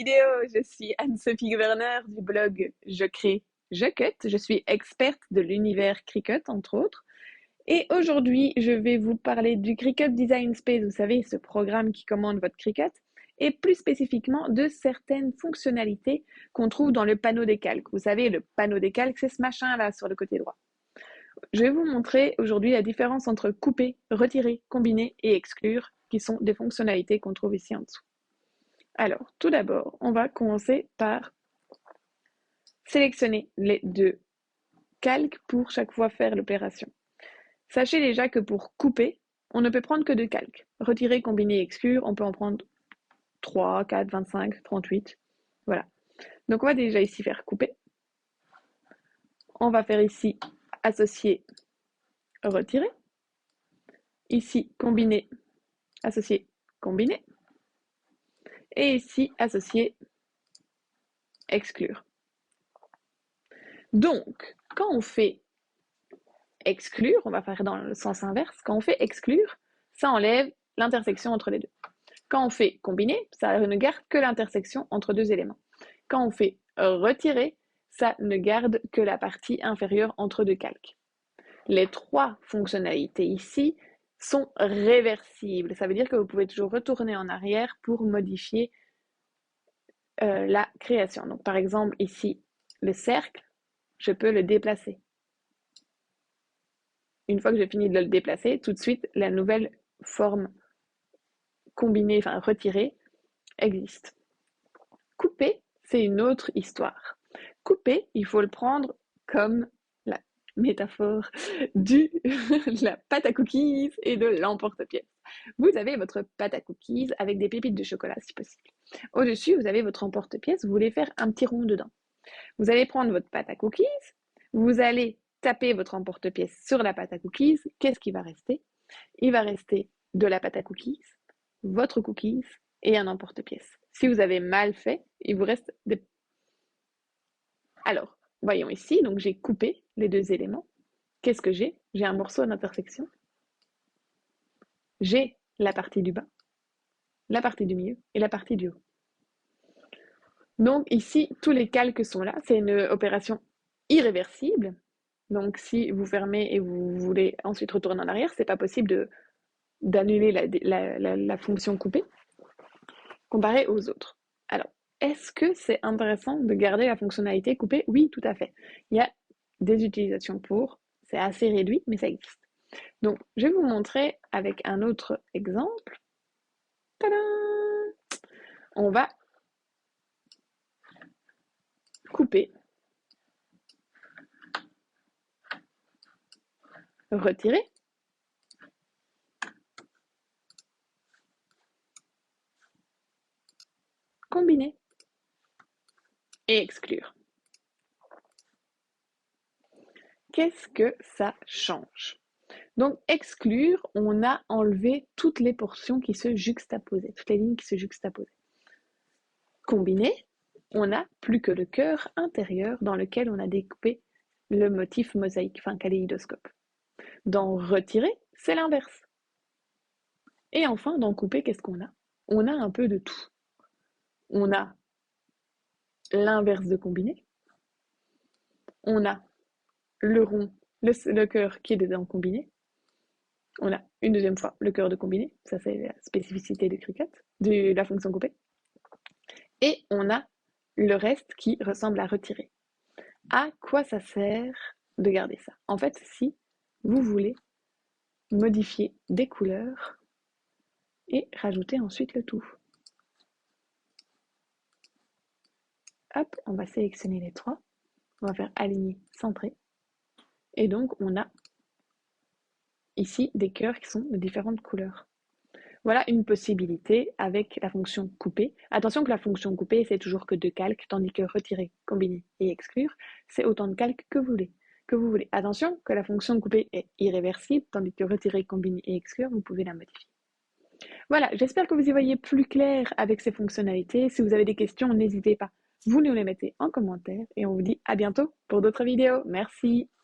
Vidéo, je suis Anne-Sophie Gouverneur du blog Je crée, je cut. Je suis experte de l'univers Cricut, entre autres. Et aujourd'hui, je vais vous parler du Cricut Design Space, vous savez, ce programme qui commande votre Cricut, et plus spécifiquement de certaines fonctionnalités qu'on trouve dans le panneau des calques. Vous savez, le panneau des calques, c'est ce machin-là sur le côté droit. Je vais vous montrer aujourd'hui la différence entre couper, retirer, combiner et exclure, qui sont des fonctionnalités qu'on trouve ici en dessous. Alors, tout d'abord, on va commencer par sélectionner les deux calques pour chaque fois faire l'opération. Sachez déjà que pour couper, on ne peut prendre que deux calques. Retirer, combiner, exclure, on peut en prendre 3, 4, 25, 38. Voilà. Donc on va déjà ici faire couper. On va faire ici associer, retirer. Ici, combiner, associer, combiner. Et ici, associer, exclure. Donc, quand on fait exclure, on va faire dans le sens inverse, quand on fait exclure, ça enlève l'intersection entre les deux. Quand on fait combiner, ça ne garde que l'intersection entre deux éléments. Quand on fait retirer, ça ne garde que la partie inférieure entre deux calques. Les trois fonctionnalités ici sont réversibles. Ça veut dire que vous pouvez toujours retourner en arrière pour modifier la création. Donc par exemple ici, le cercle, je peux le déplacer. Une fois que j'ai fini de le déplacer, tout de suite, la nouvelle forme combinée, enfin retirée, existe. Couper, c'est une autre histoire. Couper, il faut le prendre comme la métaphore de la pâte à cookies et de l'emporte-pièce. Vous avez votre pâte à cookies avec des pépites de chocolat si possible. Au-dessus, vous avez votre emporte-pièce, vous voulez faire un petit rond dedans. Vous allez prendre votre pâte à cookies, vous allez taper votre emporte-pièce sur la pâte à cookies. Qu'est-ce qui va rester? Il va rester de la pâte à cookies, votre cookies et un emporte-pièce. Si vous avez mal fait, il vous reste des... Alors, voyons ici, donc j'ai coupé les deux éléments. Qu'est-ce que j'ai? J'ai un morceau d'intersection. J'ai la partie du bas, la partie du milieu et la partie du haut. Donc ici, tous les calques sont là. C'est une opération irréversible. Donc si vous fermez et vous voulez ensuite retourner en arrière, c'est pas possible d'annuler la fonction coupée comparé aux autres. Alors, est-ce que c'est intéressant de garder la fonctionnalité coupée? Oui, tout à fait. Il y a des utilisations pour, c'est assez réduit, mais ça existe. Donc, je vais vous montrer avec un autre exemple. Tadam! On va couper, retirer, combiner et exclure. Qu'est-ce que ça change? Donc, exclure, on a enlevé toutes les portions qui se juxtaposaient, toutes les lignes qui se juxtaposaient. Combiner, on n'a plus que le cœur intérieur dans lequel on a découpé le motif mosaïque, enfin kaléidoscope. Dans retirer, c'est l'inverse. Et enfin, dans couper, qu'est-ce qu'on a? On a un peu de tout. On a l'inverse de combiner. On a le rond, le cœur qui est dedans combiné. On a une deuxième fois le cœur de combiné. Ça, c'est la spécificité de Cricut, de la fonction couper. Et on a le reste qui ressemble à retirer. À quoi ça sert de garder ça? En fait, si vous voulez modifier des couleurs et rajouter ensuite le tout. Hop, on va sélectionner les trois. On va faire aligner, centrer. Et donc, on a ici des cœurs qui sont de différentes couleurs. Voilà une possibilité avec la fonction couper. Attention que la fonction couper, c'est toujours que deux calques, tandis que retirer, combiner et exclure, c'est autant de calques que vous voulez. Attention que la fonction couper est irréversible, tandis que retirer, combiner et exclure, vous pouvez la modifier. Voilà, j'espère que vous y voyez plus clair avec ces fonctionnalités. Si vous avez des questions, n'hésitez pas. Vous nous les mettez en commentaire et on vous dit à bientôt pour d'autres vidéos. Merci.